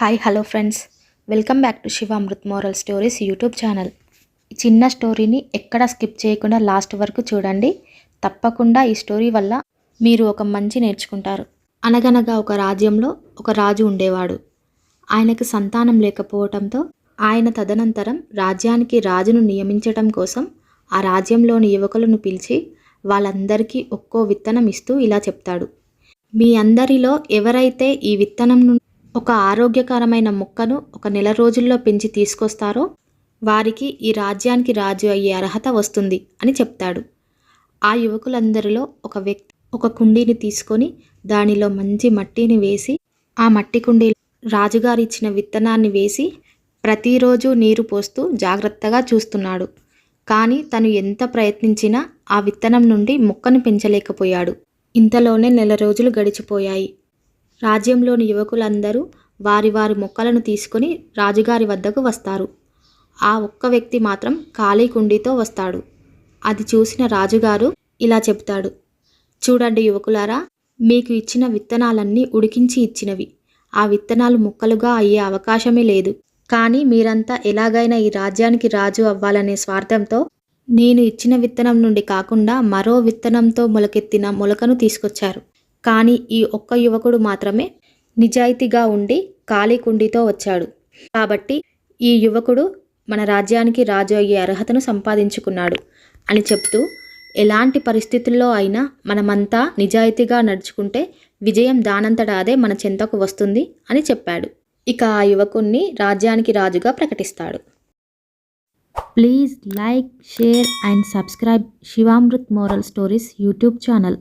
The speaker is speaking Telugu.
Hi hello friends, welcome back to Shivamrut moral stories YouTube channel. ఈ చిన్న స్టోరీని ఎక్కడ స్కిప్ చేయకుండా లాస్ట్ వరకు చూడండి. తప్పకుండా ఈ స్టోరీ వల్ల మీరు ఒక మంచి నేర్చుకుంటారు. అనగనగా ఒక రాజ్యంలో ఒక రాజు ఉండేవాడు. ఆయనకు సంతానం లేకపోవడంతో ఆయన తదనంతరం రాజ్యానికి రాజును నియమించడం కోసం ఆ రాజ్యంలోని యువకులను పిలిచి వాళ్ళందరికీ ఒక్కో విత్తనం ఇస్తూ ఇలా చెప్తాడు. మీ అందరిలో ఎవరైతే ఈ విత్తనం ఒక ఆరోగ్యకరమైన మొక్కను ఒక నెల రోజుల్లో పెంచి తీసుకొస్తారో వారికి ఈ రాజ్యానికి రాజు అయ్యే అర్హత వస్తుంది అని చెప్తాడు. ఆ యువకులందరిలో ఒక కుండీని తీసుకొని దానిలో మంచి మట్టిని వేసి ఆ మట్టి కుండీలో రాజుగారు ఇచ్చిన విత్తనాన్ని వేసి ప్రతిరోజు నీరు పోస్తూ జాగ్రత్తగా చూస్తున్నాడు. కానీ తను ఎంత ప్రయత్నించినా ఆ విత్తనం నుండి మొక్కను పెంచలేకపోయాడు. ఇంతలోనే నెల రోజులు గడిచిపోయాయి. రాజ్యంలోని యువకులందరూ వారి వారి మొక్కలను తీసుకొని రాజుగారి వద్దకు వస్తారు. ఆ ఒక్క వ్యక్తి మాత్రం ఖాళీ కుండీతో వస్తాడు. అది చూసిన రాజుగారు ఇలా చెప్తాడు, చూడండి యువకులారా, మీకు ఇచ్చిన విత్తనాలన్నీ ఉడికించి ఇచ్చినవి. ఆ విత్తనాలు మొక్కలుగా అయ్యే అవకాశమే లేదు. కానీ మీరంతా ఎలాగైనా ఈ రాజ్యానికి రాజు అవ్వాలనే స్వార్థంతో నేను ఇచ్చిన విత్తనం నుండి కాకుండా మరో విత్తనంతో మొలకెత్తిన మొలకను తీసుకొచ్చారు. కానీ ఈ ఒక్క యువకుడు మాత్రమే నిజాయితీగా ఉండి ఖాళీ కుండీతో వచ్చాడు. కాబట్టి ఈ యువకుడు మన రాజ్యానికి రాజు అయ్యే అర్హతను సంపాదించుకున్నాడు అని చెప్తూ, ఎలాంటి పరిస్థితుల్లో అయినా మనమంతా నిజాయితీగా నడుచుకుంటే విజయం దానంతట అదే మన చెంతకు వస్తుంది అని చెప్పాడు. ఇక ఆ యువకుణ్ణి రాజ్యానికి రాజుగా ప్రకటిస్తాడు. Please like, share and subscribe Shivamrut moral stories YouTube channel.